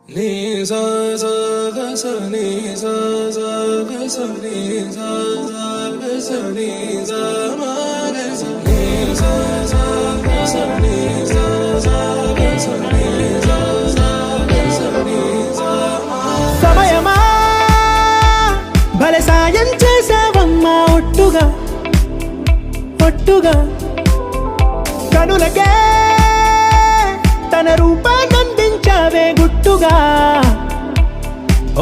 Ni sa sa ga sa ni sa sa ga sa ni sa sa ga sa ni sa ma ga sa ni sa sa ga sa ni sa sa ga sa ni sa sa ga sa ni sa ma సమయమా భలే సాయం చేసావమ్మా ఒట్టుగా ఒట్టుగా కనులకే తన రూపాన్నందించావే గుట్టుగా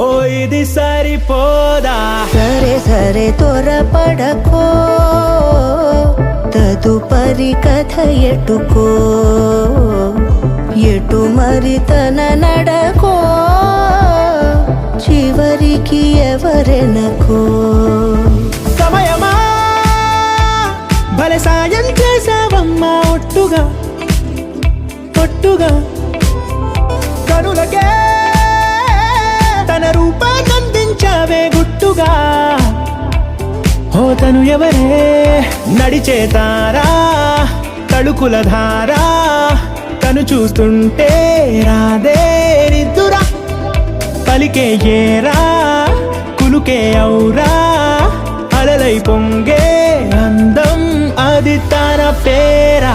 ఓ ఇది సరిపోదా సరే సరే త్వరపడకో తదుపరి కథ ఎటుకో ఎటు మరి తన నడకో చివరికి ఎవరెనకో సమయమా భలే సాయం చేసావమ్మా ఒట్టుగా ఒట్టుగా కనులకే తన రూపాన్నందించావే గుట్టుగా ఓ తను ఎవరే నడిచే తారా తళుకుల ధారా తను చూస్తుంటే రాదే నిద్దురా పలికే ఏరా కులుకే ఔరా అలలై పొంగే అందం అది తన పేరా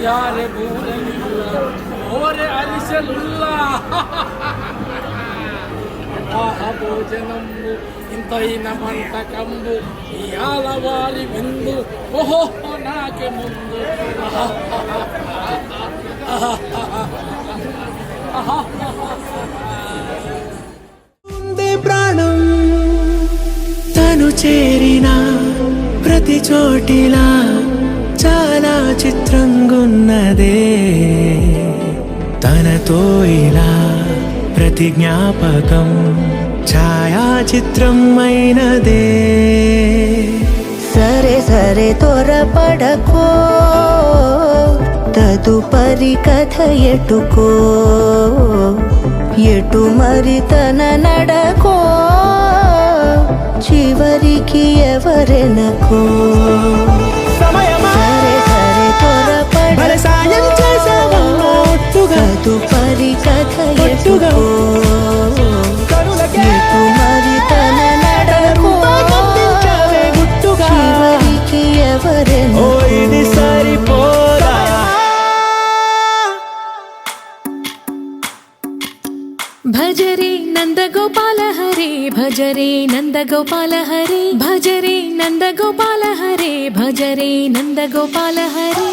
యారే బూరెల్లా ఓరే అరిసెలుల్లా ఆహా భోజనంబు ఇంతైన వంటకంబు ఇయాల వారి విందు ఓహో నాకే ముందు ఉందే ప్రాణం తను చేరిన ప్రతి చోటిలా చాలా చిత్రంగున్నదే తనతో ఇలా ప్రతి జ్ఞాపకం ఛాయాచిత్రం అయినదే సరే సరే త్వరపడకో తదుపరి కథ ఎటుకో ఎటు మరి తన నడకో ఎవరెనకో సమయమా సరే సరే త్వరపడ భలే సాయం చేసావమ్మా ఒట్టుగా తదుపరి కథ ఒట్టుగా కనులకే ఎటు మరి తన నడకో పంపించావే గుట్టుగా చివరికి ఓ ఎవరెనకో ఇది సరిపోదా భజరే నందగోపాల హరే భజరే నందగోపాల హరే భజరే నందగోపాల హరే భజరే నందగోపాల హరే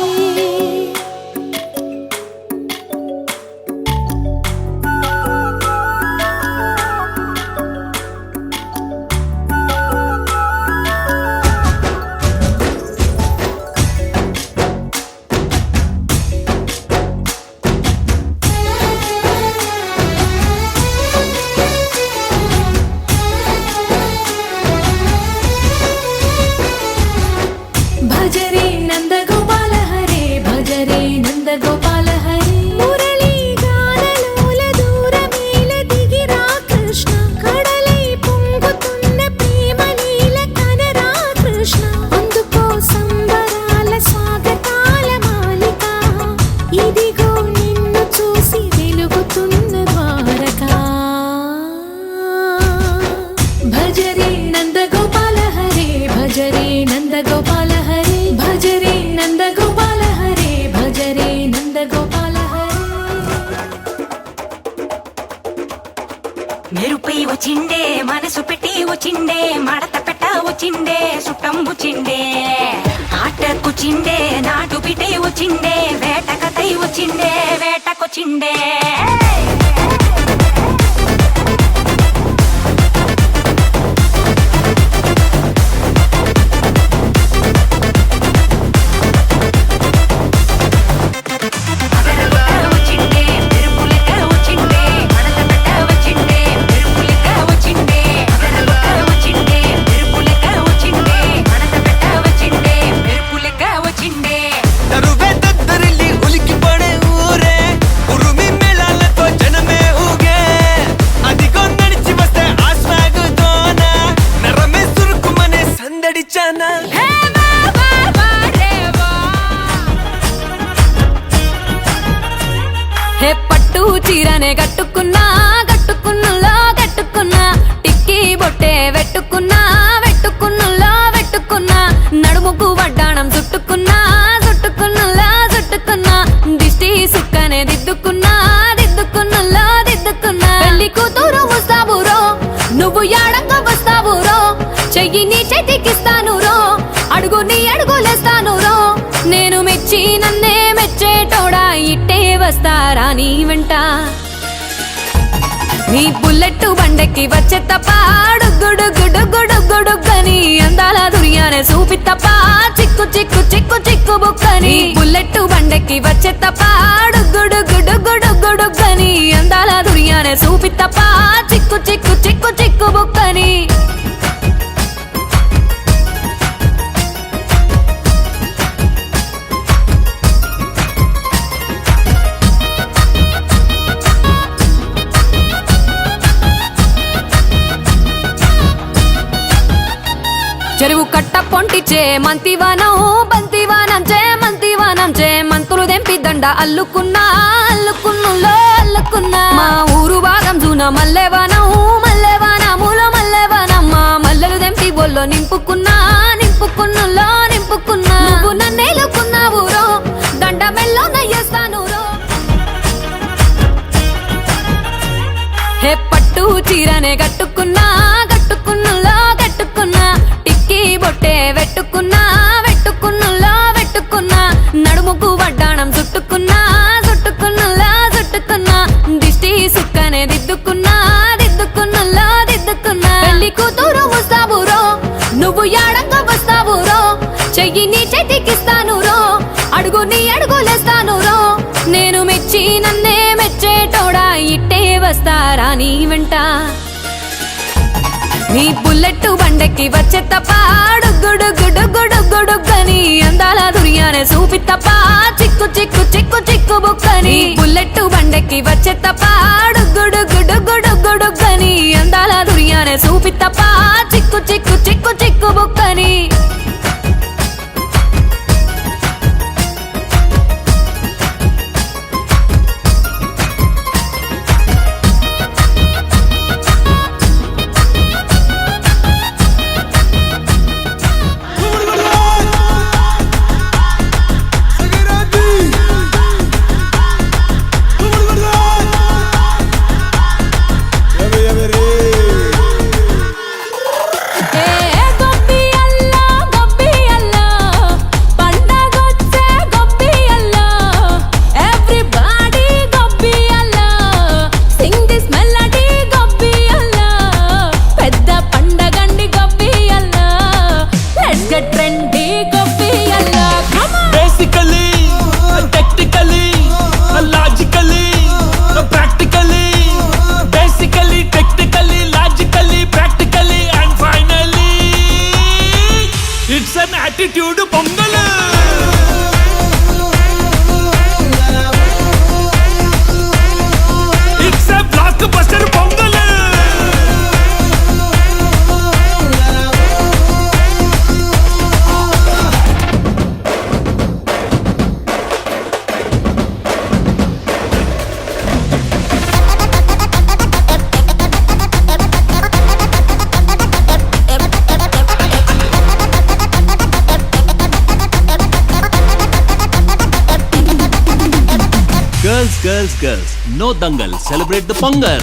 భజరే నందగోపాల హరే భజరే నందగోపాల హరే మురళీ గానలోల దూరమేల దిగిరా కృష్ణ కడలై పొంగుతున్న ప్రేమ లీల కనరా కృష్ణ అందుకో సంబరాల స్వాగతాల మాలిక ఇదిగో నిన్ను చూసి వెలుగుతున్న ద్వారకా భజరే నందగోపాల హరే భజరే నందగోపాల హరే భజరే నందగోపాల హరే భజరే నందగోపాల హరే మెరుపై వచ్చిండే మనసు పెట్టి వచ్చిండే మడత పెట్ట వచ్చిండే సుట్టం వచ్చిండే ఆటకొచ్చిండే నాటు బిడ్డే వచ్చిండే వేటకతై వచ్చిండే వేటకొచ్చిండే వచ్చిండే మెరుపులెక్క వచ్చిండే మడత పెట్ట వచ్చిండే మెరుపులెక్క వచ్చిండే వచ్చిండే మెరుపులెక్క వచ్చిండే మడత పెట్ట వచ్చిండే మెరుపులెక్క వచ్చిండే తరువే దద్దరిల్లి ఉలికి పడే ఊరే ఉరుమి మేళాలతో జనమే ఊగే అదిగో నడిచి వస్తే ఆ స్వాగ్ తోన నరమే సురుకుమనే సందడి చానా హే పట్టు చీరనే కట్టుకున్నా కట్టుకున్నులో కట్టుకున్నా టిక్కీ బొట్టే వెట్టుకున్నా వెట్టుకున్నులో వెట్టుకున్నా నడుముకు వడ్డాణం చుట్టుకున్నా చుట్టుకున్నులో చుట్టుకున్నా దిష్టి సుక్కనే దిద్దుకున్నా దిద్దుకున్నులో దిద్దుకున్నా పెళ్లి కూతురు ముస్తాబురో నువ్వు యాడంగా వస్తావురో చెయ్యి నీ చేతికిస్తాను రో అడుగు నీ అడుగులేస్తాను రో నేను మెచ్చి నన్నే మెచ్చేటోడా ఇట్టే వస్తారా నీ వెంట నీ బుల్లెట్ బండెక్కి వచ్చే తప్ప గుడుగుడుగుడుగుడుగుడుగని అందాల దుర్యానే చూపి తప్ప చిక్కు చిక్కు చిక్కు చిక్కు బుక్కని బుల్లెట్ బండెక్కి వచ్చే తప్ప గుడుగుడుగుడుగుడుగని అందాల దుర్యానే చూపి తప్ప చిక్కు చిక్కు చిక్కు చిక్కు బుక్కని చెరువు కట్ట పొంటిచే మంతివానం బంతివానం చే మంతివానం చే మంతులు దెంపి దండ అల్లుకున్నా అల్లుకున్నులో అల్లుకున్నా మా ఊరు భాగం జూన మల్లెవానం మల్లెవానములో మల్లెవానమ్మ మల్లెలు దెంపి బొల్లో నింపుకున్నా నింపుకున్నులో నింపుకున్నా నువ్వు నన్నేలుకున్నావు రో దండ మెల్లో నయ్యేస్తాను రో హే పట్టు చీరనే కట్టుకున్నా కట్టుకున్నులో కట్టుకున్నా టిక్కీ బొట్టే వెట్టుకున్నా వెట్టుకున్నులో వెట్టుకున్నా నడుముకు వడ్డాణం చుట్టుకున్నా చుట్టుకున్నులో చుట్టుకున్నా దిష్టి సుక్కనే దిద్దుకున్నా దిద్దుకున్నులో దిద్దుకున్నా పెళ్లి కూతురు ముస్తాబురో నువ్వు యాడంగా వస్తావురో చెయ్యి నీ చేతికిస్తాను రో అడుగు నీ అడుగులేస్తాను రో నేను మెచ్చి నన్నే మెచ్చేటోడా ఇట్టే వస్తారా నీ వెంట నీ బుల్లెట్ బండెక్కి వచ్చే తప్ప గుడుగుడుగుడుగుడుగని అందాల దుర్యానే చూపి తప్ప చిక్కు చిక్కు చిక్కు చిక్కు బుక్కని బుల్లెట్ బండెక్కి వచ్చే తప్ప గుడుగుడుగుడుగుడుగని అందాల దుర్యానే చూపి తప్ప చిక్కు చిక్కు చిక్కు చిక్కు చిక్కు బుక్కని attitude Pongal it's a blockbuster Pongal Girls, no dangal, celebrate the Pongal.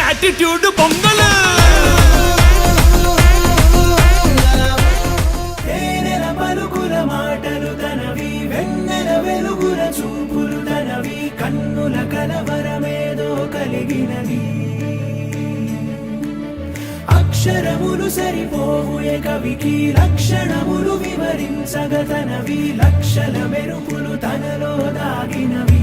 Attitude Pongal తేనెల పలుకుల మాటలు తనవి వెన్నెల వెలుగుల చూపులు తనవి కన్నుల కలవరమేదో కలిగినది అక్షరములు సరిపోవు ఏ కవికి లక్షణములు వివరించగతనవి లక్షల మెరుపులు తనలో దాగినవి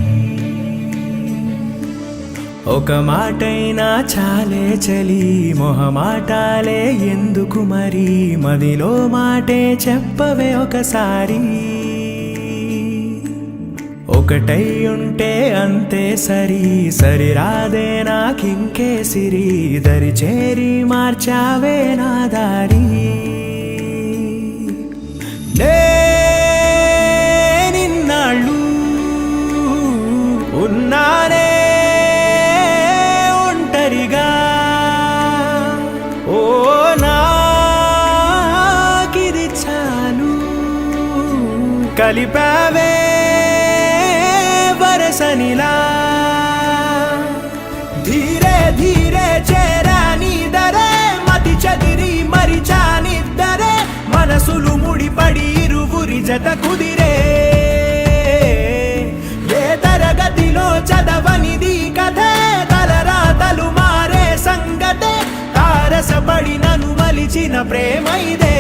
ఒక మాటైనా చాలే చలి మొహమాటాలే ఎందుకు మరి మదిలో మాటే చెప్పవే ఒకసారి ఒకటై ఉంటే అంతే సరి సరిరాదే నాకింకే సిరి దరి చేరి మార్చావే నా దారి నిన్నాళ్ళు ఉన్నానే ఓ నాకిది చాలు కలిపావే వరసనిలా ధీరే ధీరే చేరా నీదరే మతి చదిరి మరిచానిద్దరే మనసులు ముడిపడి ఇరువురి జత కుదిరే ఏ తరగతిలో చదవనిది కథే తలరాతలు మారే సంగతే తారసపడి నన్ను మలిచిన ప్రేమ ఇదే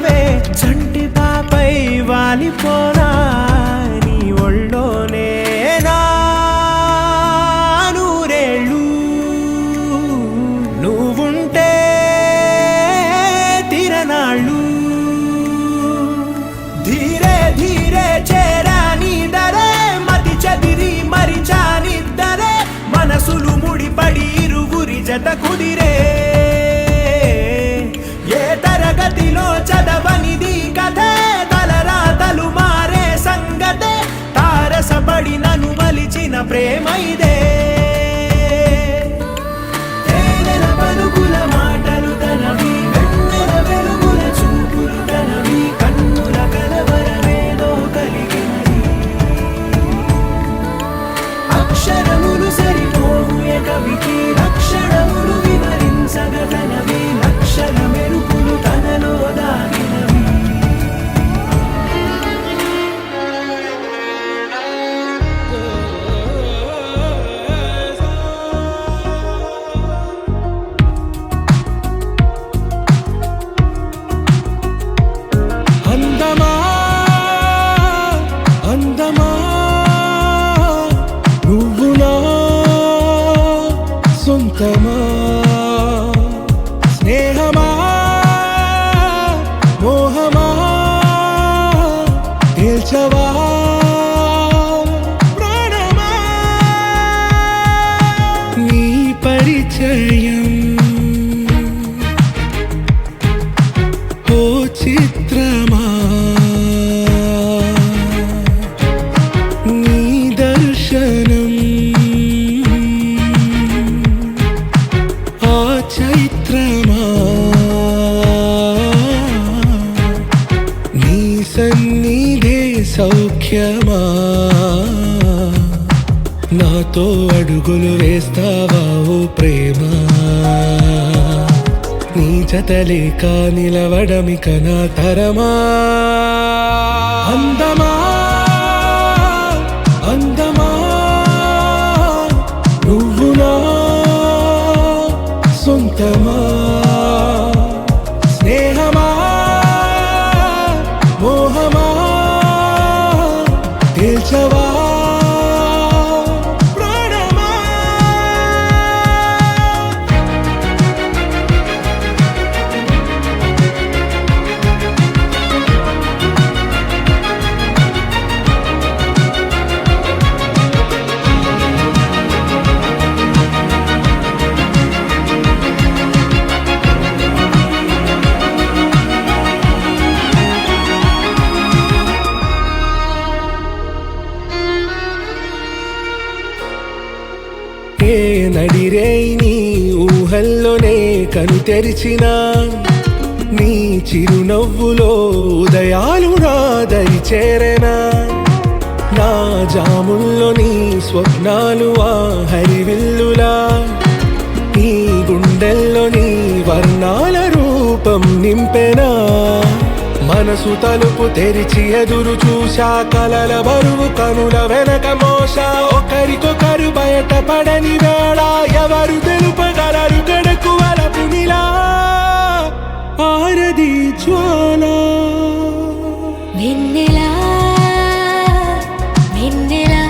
రావే చంటి పాపై వాలిపోనా నీ ఒళ్ళోనే నా నూరేళ్ళు నువ్వుంటే తిరనాళ్ళు ధీరే ధీరే చేరా నీ దరే మతి చదిరి మరిచానిద్దరే మనసులు ముడిపడి ఇరువురి జత కుదిరే ఏ తరగతిలో చదవనిది కథే తలరాతలు మారే సంగతే తారసపడి నన్ను మలిచిన ప్రేమ ఇదే తేనెల పలుకుల మాటలు తనవి వెన్నెల వెలుగుల చూపులు తనవి కన్నుల కలవరమేదో కలిగినది అక్షరములు సరిపోవు ఏ కవికి లక్షణములు వివరించగలనవి లక్షల మెరుపులు తనలో దాగినవి అందమా అందమా నువ్వు నా సొంతమా స్నేహమా మోహమా తేల్చవా ప్రాణమా నీ పరిచయం ఓ చిత్రమా నీ దర్శనం ఆ చైత్రమా నీ సన్నిధే సౌఖ్యమా నాతో అడుగులు వేస్తావా ఓ ప్రేమ నీ జతలేక నిలవడమిక నా తరమా అందమా అందమా నువ్వు నా సొంతమా స్నేహమా మోహమా తేల్చవా ప్రాణమా ఏ నడిరే నీ ఊహల్లోనే కను తెరిచిన నీ చిరునవ్వులో ఉదయాలు నా దరి చేరెనా నా జాముల్లో నీ స్వప్నాలు ఆ హరివిల్లులా నీ గుండెల్లో నీ వర్ణాల రూపం నింపెనా మనసు తలుపు తెరిచి ఎదురు చూశా కలల బరువు కనుల వెనక మోసా ఒకరికొకరు బయట పడని వేళ ఎవరు తెలుపగలరు గడకు వలపునిలా ఆరది జ్వాల వెన్నెలా వెన్నెలా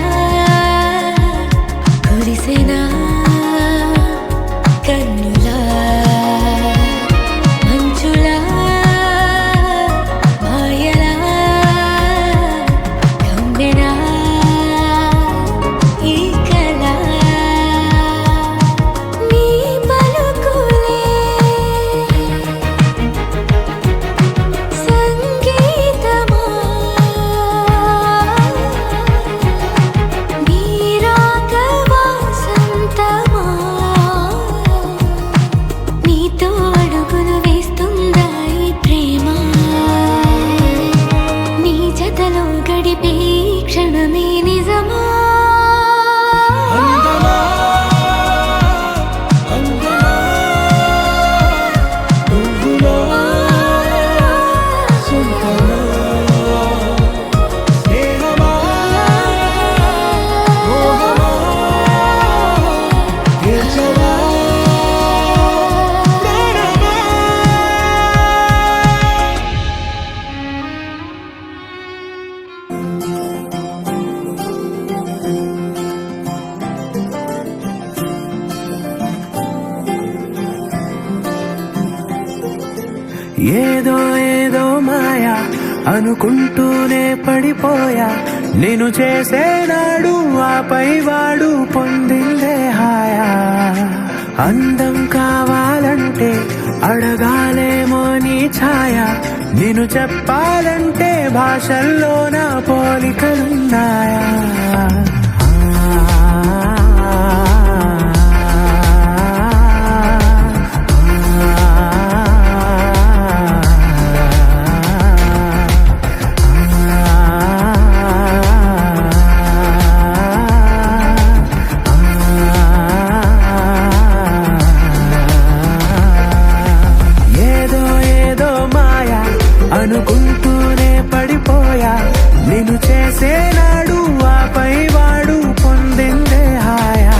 కురిసెనా కన్నులా మంచులా మాయలా కమ్మెనా ఈ కళ నీ పలుకులే సంగీతమా అనుకుంటూనే పడిపోయా నేను చేసేనాడు ఆపై వాడు పొందిందే హాయా అందం కావాలంటే అడగాలేమో నీ ఛాయ నేను చెప్పాలంటే భాషల్లో నా పోలికలున్నాయా అనుకుంటూనే పడిపోయా నేను చేసేనాడు ఆపై వాడు పొందిందే హాయా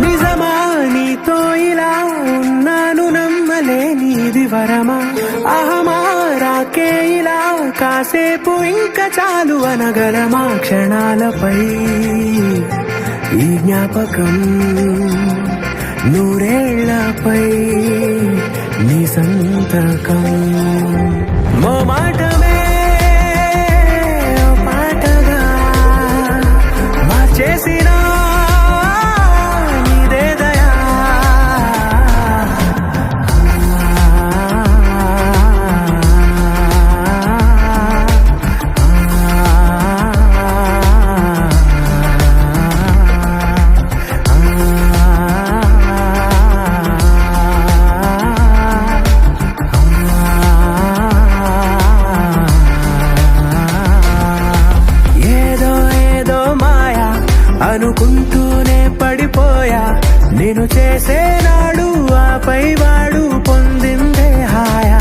నిజమా నీతో ఇలా ఉన్నాను నమ్మలేనిది వరమా అహమారాకే ఇలా కాసేపు ఇంకా చాలు అనగలమా క్షణాలపై ఈ జ్ఞాపకం నూరేళ్లపై నీ సంతకం మోమాటమే పాటగా మార్చేసిన నీదే దయా అనుకుంటూనే పడిపోయా నేను చేసేనాడు ఆపై వాడు పొందిందే హాయా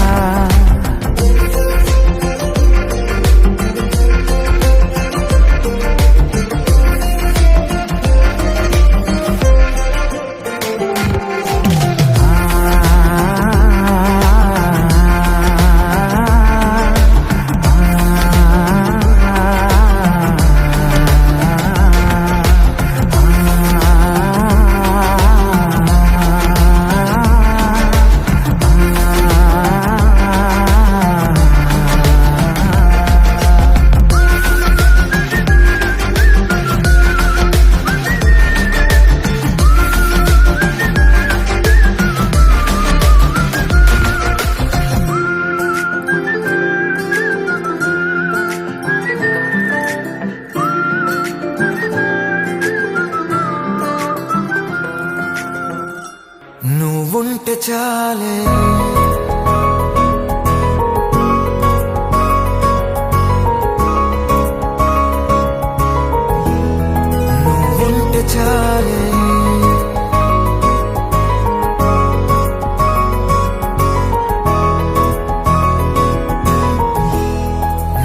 నువ్వుంటే చాలే నువ్వుంటే చాలే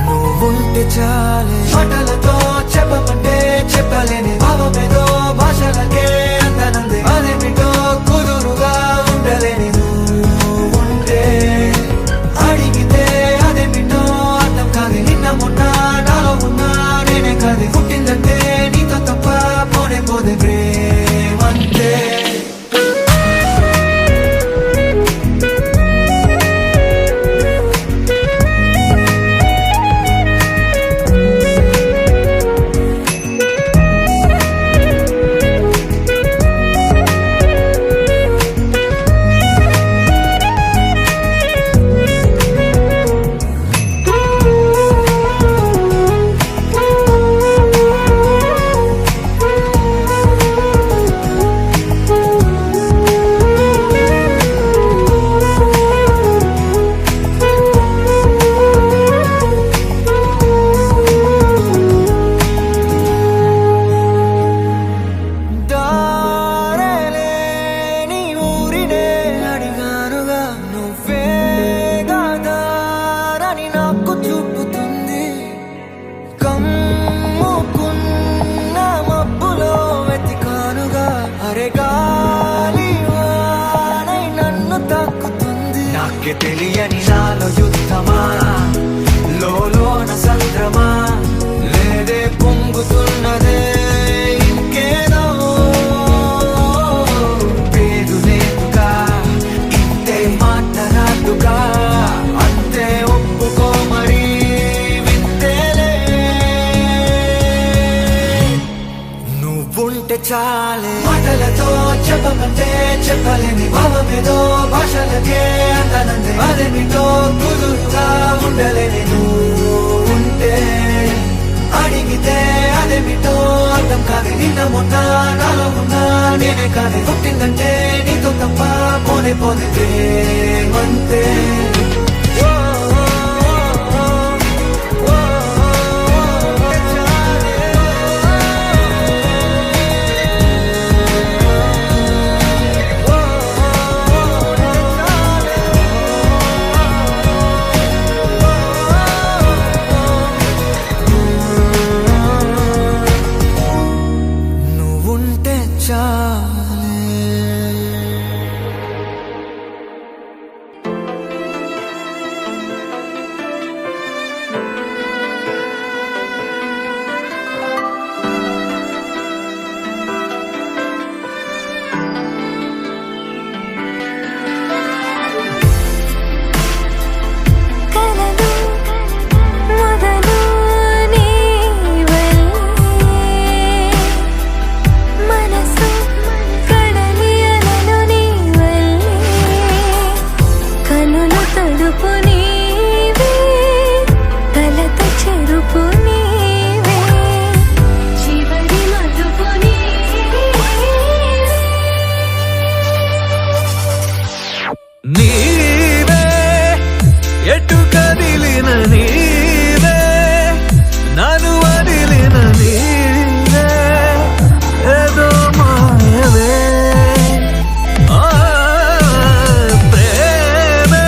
నువ్వుంటే చాలే మాటలతో చెప్పమంటే చెప్పలేని భావమేదో భాషలకే అందనంది అదేమిటో కుదురుగా ఉండలేని నువ్వుంటే అడిగితే అదేమిటో అర్థం కాదు నిన్న మొన్న నాలో ఉన్నా నేనే కాదు పుట్టిందంటే నీతో తప్ప పోనే పోదే ప్రేమంతే తెలియని నాలో యుద్ధమా లోన సంద్రమా లేదే పొంగుతున్నదే ఉంటే చాలే మాటలతో చెప్పమంటే చెప్పలేని భావమేదో భాషలకే అంతనందే అదేమిటో కుదురుగా ఉండలేని నువ్వు ఉంటే అడిగితే అదేమిటో అర్థం కాదు నిన్న మొన్న నాలో ఉన్నా నేనే కాదు పుట్టిందంటే నీతో తప్ప పోనే పోతే అంతే నీవే ఎటు కదిలిన నీవే నన్ను వదిలిన నీవే ఏదో మాయవే ప్రేమే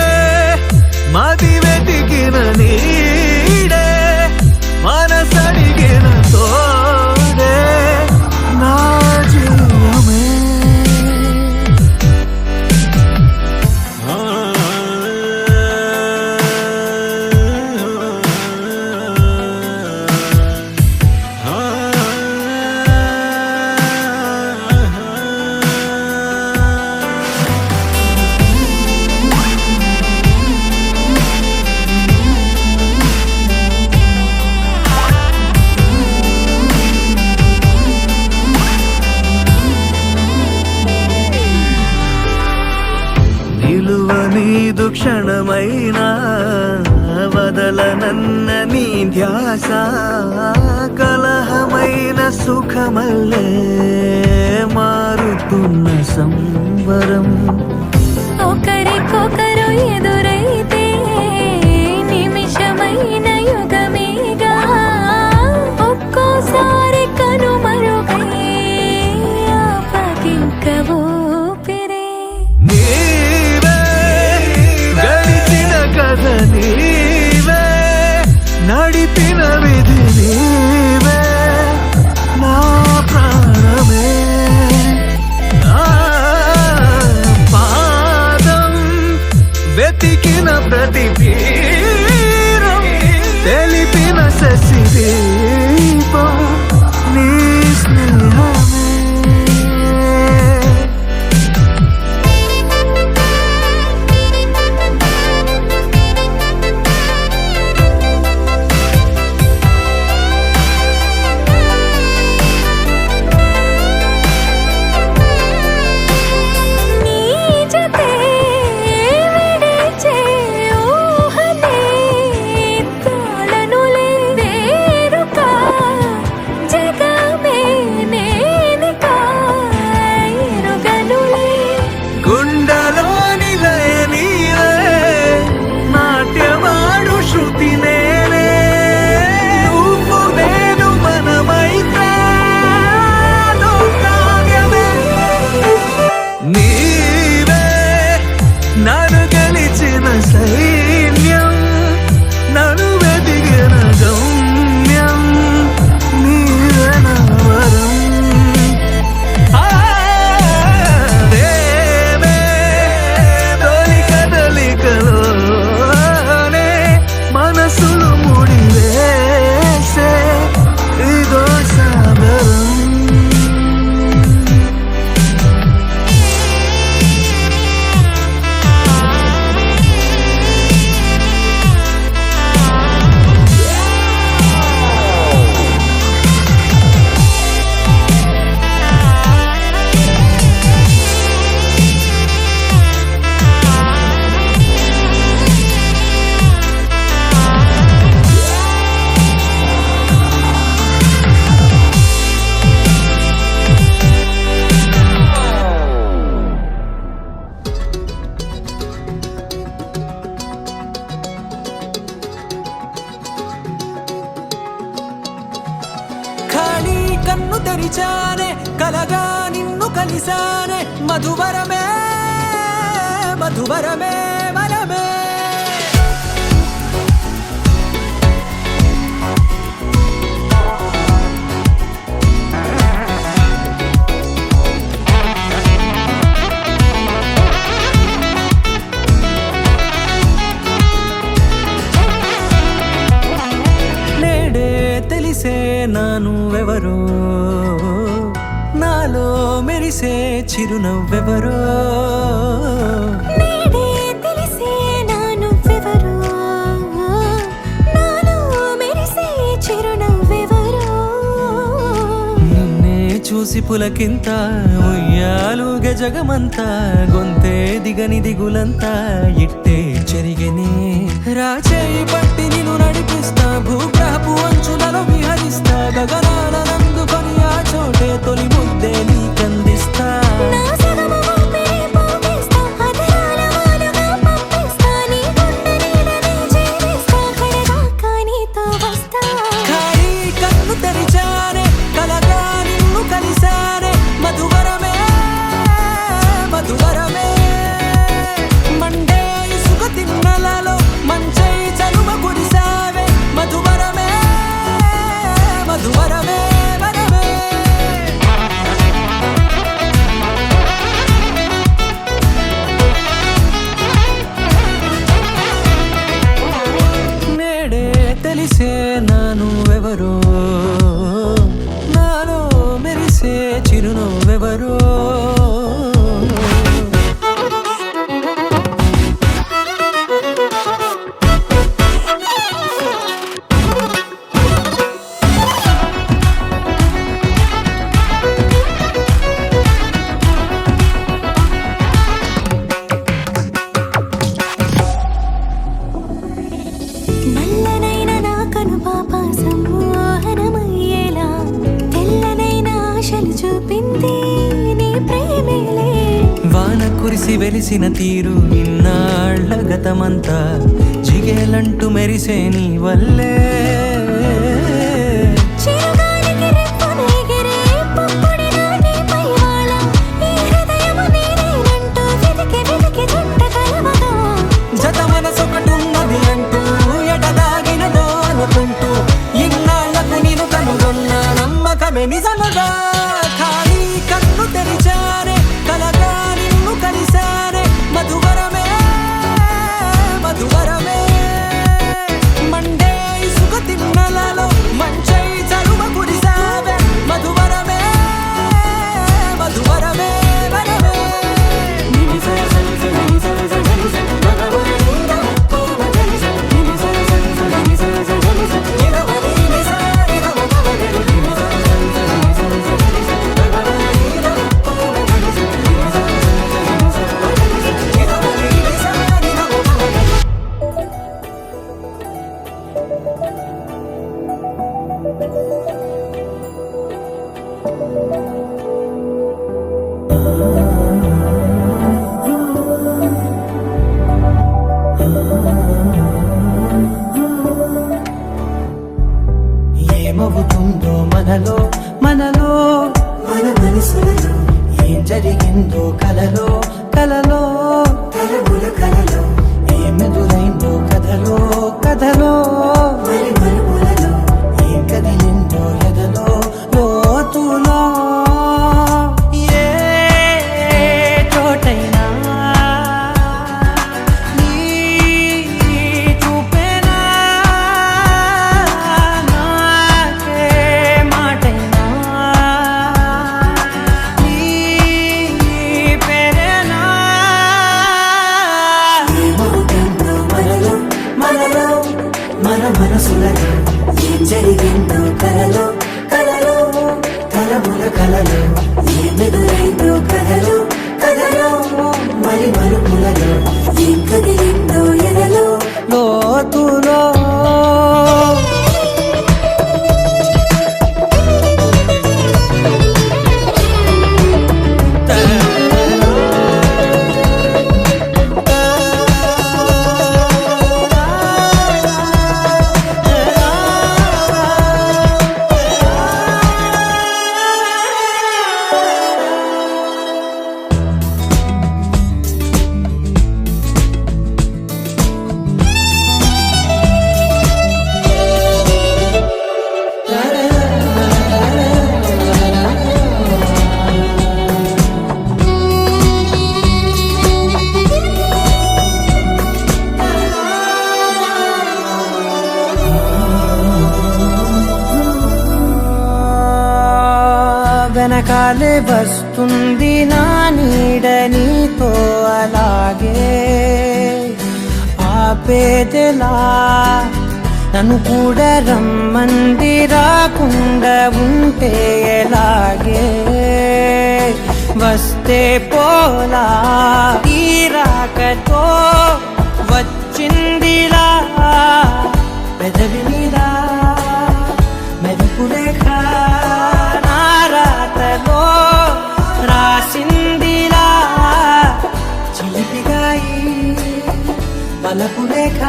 మది వెతికిన నీడే మనసడిగిన తోడే నా జీవమే నీదు క్షణమైనా వదలనన్న నీ ధ్యాస కలహమైన సుఖమల్లే మారుతున్న సంబరం ఒకరికొకరు ఎదురైతే నిమిషమైన యుగమేగా ఒక్కోసారి కనుమరుగై ఆపగింక ఊపిరే కథ నీవే నడిపిన విధి నీవే నా ప్రాణమే పాదం వెతికి కన్ను తెరిచానే కలగా నిన్ను కలిసానే మధువరమే మధువరమే వరమే తెలిసే నానువెవరో నాలో మెరిసే చిరునవ్వెవరో నేడే తెలిసే నానువెవరో నాలో మెరిసే చిరునవ్వెవరో నిన్నే చూసి పులకింత ఉయ్యాలుగ జగమంతా గొంతే దిగని దిగులంతా ఇట్టే చెరిగనే రాచేయి పట్టి నిన్ను నడిపిస్తా భూగ్రహపు అంచులలో విహరిస్తా గగనాలనందుకొని ఆ చోటే తొలి ముద్దే నీకందిస్తా నా సగము ఊపిరి పోగిస్తా అధరాల వాలుగా పంపిస్తా నీ గుండె నీడనే చేరిస్తా కడదాకా నీతో వస్తా ఖాళీ కన్ను తెరిచానే కలగా నిన్ను కలిసానే మధువరమే మధువరమే మండే ఇసుక తిన్నలలో మంచై చలువ కురిసావే మధువరమే మధువరమే వరమే నేడే తెలిసే నానువెవరో నాలో మెరిసే చిరునవ్వెవరో నల్లనైన నా కనుపాప సమ్మోహనమయ్యేలా తెల్లనైన ఆశలు చూపింది నీ ప్రేమేలే వాన కురిసి వెలిసిన తీరు ఇన్నాళ్ల గతమంతా జిగేలంటూ మెరిసే నీ వల్లే చిరుగాలికి రెప్పన ఎగిరే పుప్పొడిన నీపై వాళ ఈ హృదయము నీదేనంటూ వెతికి వెతికి జంట కలవగా జత మనసొకటున్నది అంటూ ఎటదాగినదో అనుకుంటూ ఇన్నాళ్లకు నేను కనుగొన్న నమ్మకమే నిజముగా ఖాళీ కన్ను తెరిచానే కలగా నిన్ను కలిసానే మధువరమే మధువరమే మండే ఇసుక తిన్నలలో మంచై చలువ కురిసావే మధువరమే మధువరమే వరమే ఏమవుతుందో మనలో మనలో మన మనసులలో ఏం జరిగిందో కలలో కలలో తలముల కలలో ఏమెదురైందో కథలో కథలో మరి మరుపులలో ఏం కదిలిందో ఎదలో లోతులో ఏ చోటైనా నీ చూపేనా నాకే మాటైనా నీ పేరేనా ఏమవుతుందో మనలో మనలో మన మనసులలో వెనకాలే వస్తుంది నా నీడ నీతో అలాగే ఆపేదెలా నన్ను కూడా రమ్మంది రాకుండా ఉంటే ఎలాగే వస్తే పోలా తీరాకతో వచ్చిందిలా పెదవి మీద మెరుపులేఖ నారాతలో రాసిందిలా చిలిపిగాయి బలపులేఖ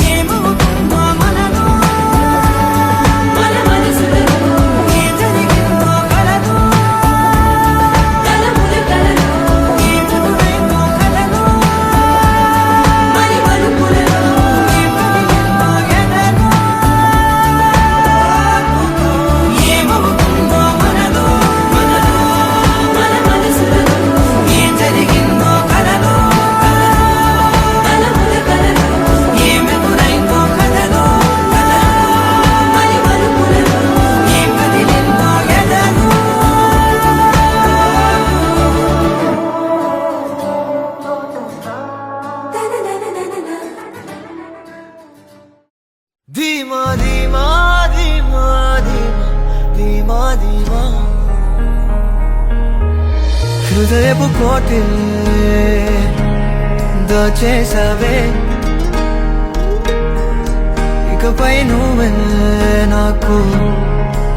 ఏమవుతుందో మనలో మన మనసులలో ఏం జరిగిందో కలదు కలముల కలలో ఏమవుతుందో కలలో మరి మలుపులలో ఏమవుతుందో ఎదలో ఏమవుతుందో మనలో మన మనసులలో ఏం జరిగిందో కలలో కలముల కలలో ఏమవుతుందో కలలో మరి మలుపులలో ఏం కదిలిందో ఎదలో ధీమా ధీమా ధీమా ధీమా ధీమా ధీమా హృదయపు కోటిల్లే దోచేసావే ఇకపై నువ్వే నాకు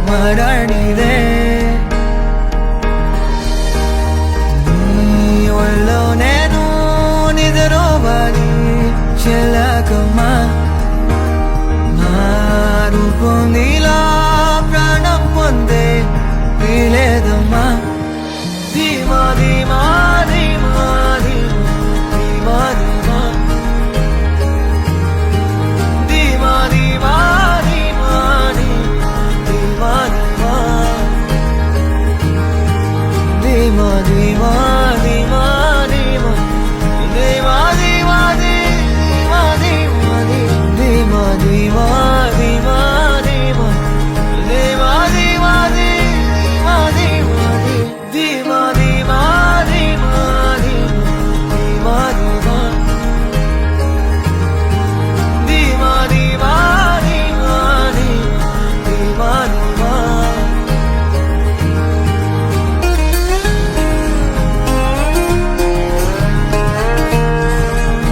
మరణిదే నీ ఒళ్ళో నేను నిద్రోవాలి చెల్లకమ్మా రూపొందిలా ప్రాణం పొందే వీలేదమ్మా ధీమా ధీమా ధీమా ధీమా ధీమా ధీమా ధీమా ధీమా ధీమా ధీమా ధీమా ధీమా ధీమా ధీమా ధీమా ధీమా ధీమా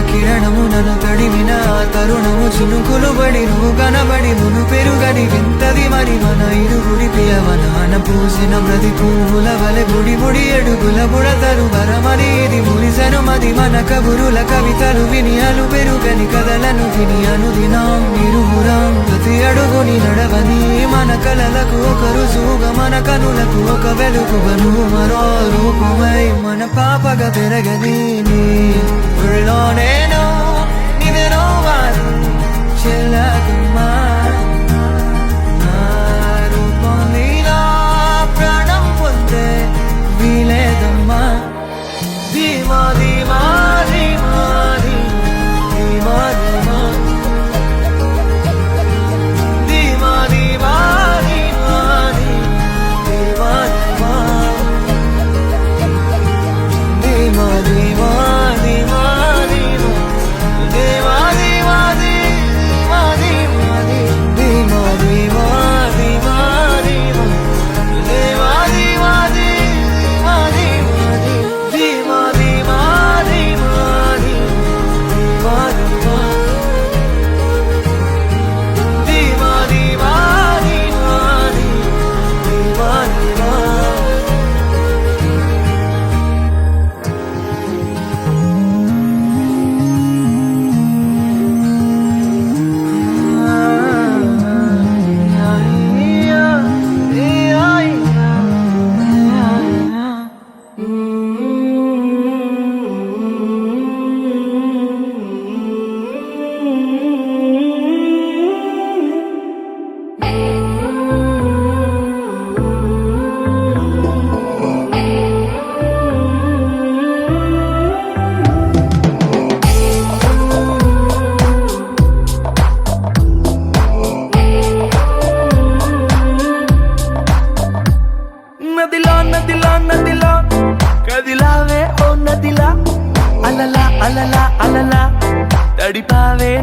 కిరణము నన్ను తడిమిన తరుణము చినుకులు బడి నువ్వు కనబడి మును పెరుగని వింతది మరి మన ఇరుగుడి పియవనాన పూసిన ప్రతి పువ్వుల వలె బుడి బుడి అడుగుల బుడతరు వరమని ఇది మురిసను మది మన కబురుల కవితలు విని అలు పెరుగని కథలను విని అనుదినం ఇరువురం ప్రతి అడుగుని నడవని మన కలలకు ఒక రుజువుగా మన కనులకు ఒక వెలుగువను మరో రూపమై మన పాపగా పెరగని నీ ఊళ్ళో నేను నిద్రోవాలి చెల్లకమ్మా నా రూపంలో ప్రాణం పొందే వీలేదమ్మా ధీమా ధీమా ధీమా ధీమా ధీమా ధీమా ధీమా ధీమా ధీమా ధీమా ధీమా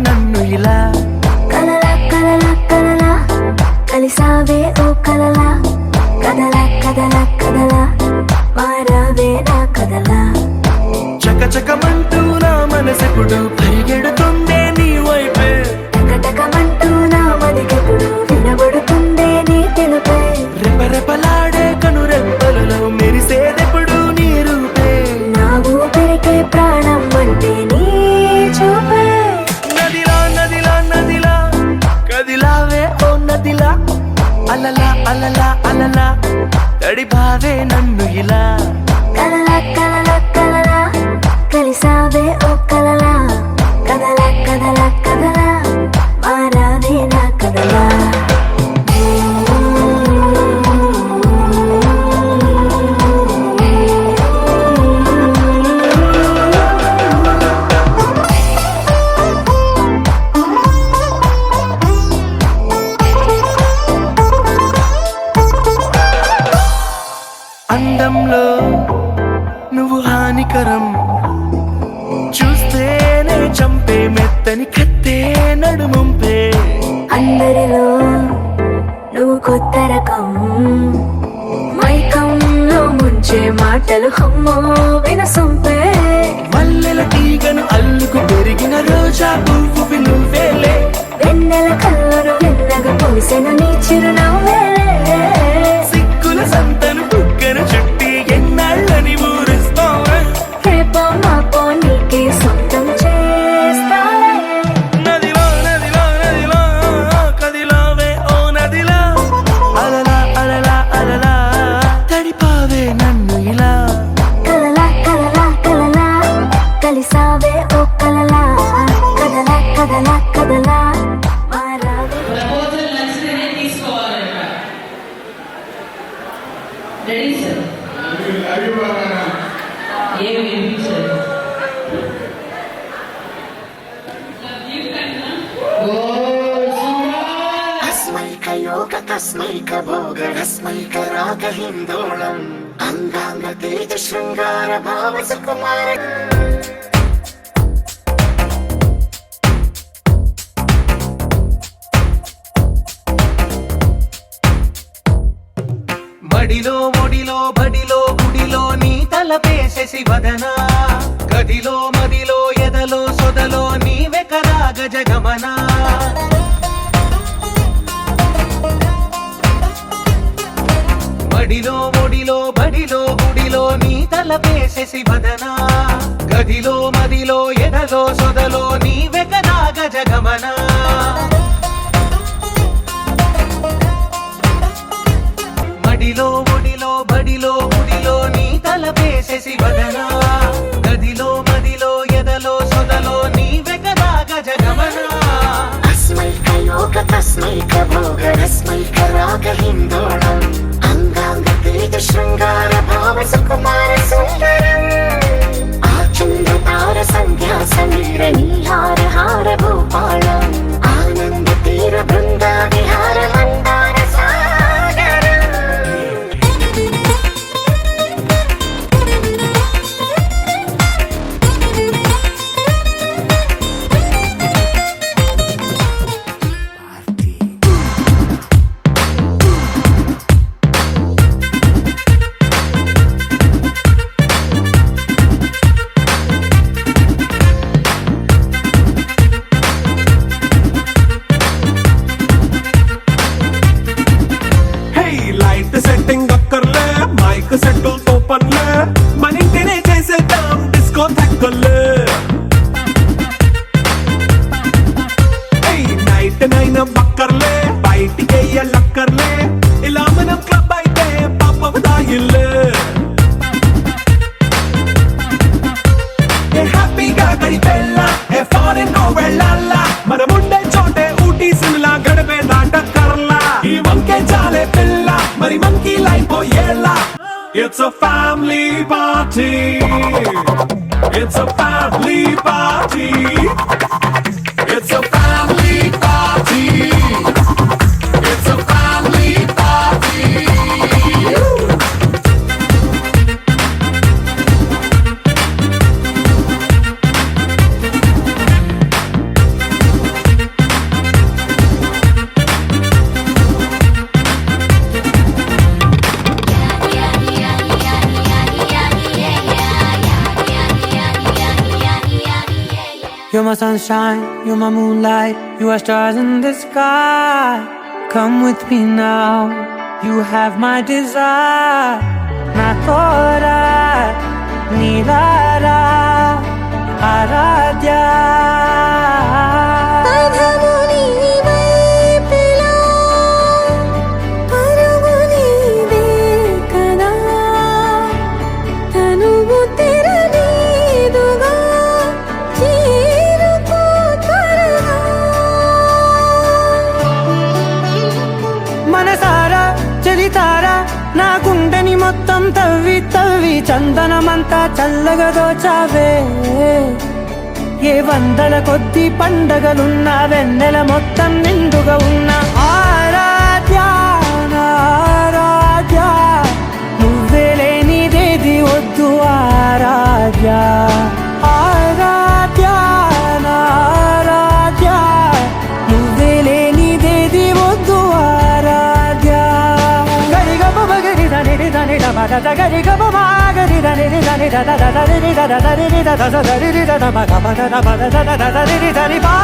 నన్ను ఇలా కలలా కలలా కలలా కలిసావే ఓ కలలా కదలా కదలా కదలా మారావే నా కదలా చకచకమంటూ నా మనసెప్పుడు పరిగెడుతుందే నీ వైపే టకటకమంటూ నా మదికెప్పుడు వినబడుతుందే నీ తెలుపే రెపరెపలాడే కనురెప్పలలో మెరిసేదెప్పుడు నీ రూపే నా ఊపిరికే ప్రాణం అంటే నీ చూపే నదిలా నదిలా నదిలా కదిలావే ఓ నదిలా అలలా అలలా అలలా తడిపావే నన్ను ఇలా కలలా కలలా కలలా కలిసావే ఓ కలలా కదలా కదలా కదలా మారావే నా కదలా అందంలో నువ్వు హానికరం చూస్తేనే చంపే మెత్తని కత్తే నడుముంపే అందరిలో నువ్వు కొత్త రకం మైకంలో ముంచే మాటలు హమ్మో వినసొంపే మల్లెల తీగను అల్లుకు పెరిగిన రోజా పువ్వు నువ్వేలే వెన్నెల కళ్ళను వెన్నగా పూసెను నీ చిరునవ్వే సిగ్గుల సంతను బుగ్గను చుట్టి ఎన్నాళ్ళని ఊరిస్తావే రేపో మాపో నీకే సొంతం చేస్తాలే నదిలో నదిలో నదిలో కదిలావే ఓ నదిలా అలలా అలలా అలలా తడిపావే నన్ను ఇలా కలలా కలలా కలలా కలిసావే ఓ కలలా కదలా కదలా కదలా మారావే రెడీ సార్ ఏమి సార్ अस्मैकयोग तस्मैक भोग रस्मैक राग हिन्दोळम् अङ्गाङ्ग तेज शृङ्गार भाव सुकुमार మడిలో ఒడిలో బడిలో గుడిలో నీ తలపేసేసి వదనా గదిలో మదిలో ఎదలో సొదలో నీవె కరా గజగమనా మడిలో ఒడిలో బడిలో గుడిలో నీ తలపేసేసి వదనా గదిలో మదిలో ఎదలో సొదలో నీవె కరా గజగమనా మడిలో ఒడిలో బడిలో గుడిలో నీ తలపేసేసి వదనా గదిలో మదిలో ఎదలో సొదలో నీవె కదా గజగమనా अस्मैकयोग तस्मैक भोग रस्मैक राग हिन्दोळम् अङ्गाङ्ग तेज शृङ्गार भाव सुकुमार सुन्दरम् आचन्द्र तार सन्ध्या समीर नीहार हार भूपालम् आनन्द तीर बृन्दा विहार मन्दार सागरम् లైట్ సెట్టింగ్ అక్కర్లే మైక్ సెట్టు తో పర్లే మన ఇంటినే చేసేద్దాం డిస్కో తక్కర్లే నైట్ నైన్ బక్కర్లే బయటికి వెయ్యలక్కర్లే ఇలా మనం క్లబ్ అయితే పాపం దాయిల్లే హ్యాపీగా గడిపెళ్ళ ఏ ఫారెన్ నో వెళ్ళాల మనం ఉండే చోటే ఊటీ సిమ్లా గడిపే దాటక్కర్లా ఈ వంకే చాలే పిల్ల మరి మంకీ లైఫ్ ఏళ్ళ It's a family party. It's a family party. It's a family party. It's a family party. sunshine, you're my moonlight, you are stars in the sky. Come with me now, you have my desire. Na tora, nilara, aradya. అధము నీ వైపులా పరుగు నీదే కదా తనువు తెరనీదుగా చేరుకో త్వరగా మనసారా చలితారా నా గుండెని మొత్తం తవ్వి తవ్వి చందనమంతా చల్లగా దోచావే ఏ వందల కొద్ది పండగలున్నా వెన్నెల మొత్తం నిండుగా ఉన్న ఆరాధ్య నా ఆరాధ్య నువ్వే లేనిదేది వద్దు ఆరాధ్య ఆరాధ్య నా ఆరాధ్య నువ్వే లేనిదేది వద్దు ఆరాధ్య గరిగమ మగరి దని దని మగ గరి గమ మాగరి దని దని దద దని దద దని దద దని దద మగ మగ మగ దద దని దని బా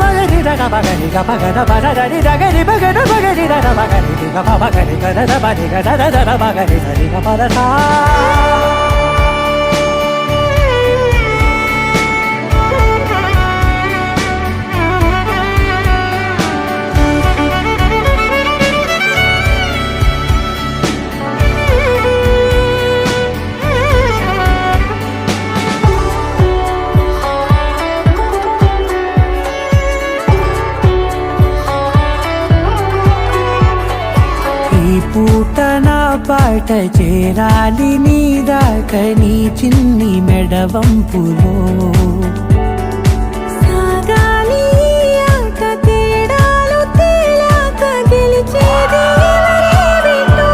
మగరి దద మగరి గ మగ ద బద దని దగరి మగ ద మగరి దద మగరి గ మగరి గ దద బది గ దద దద మగరి దని గ పద సా ఈ పూట నా పాట చేరాలి నీ దాకా నీ చిన్ని మెడవంపులో సాగాలి ఆట తేడాలు తేలాక గెలిచేది ఎవరేమిటో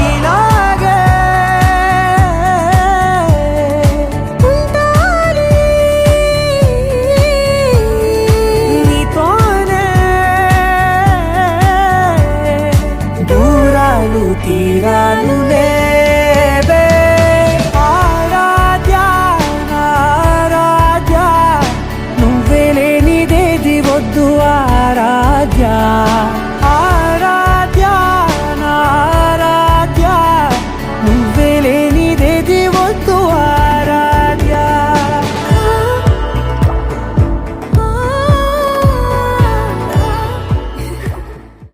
ఇలాగే ఉండాలి నీతోనే దూరాలు తీరాలు లేవే ఆరాధ్య నా ఆరాధ్య నువ్వే లేనిదేది వద్దు ఆరాధ్య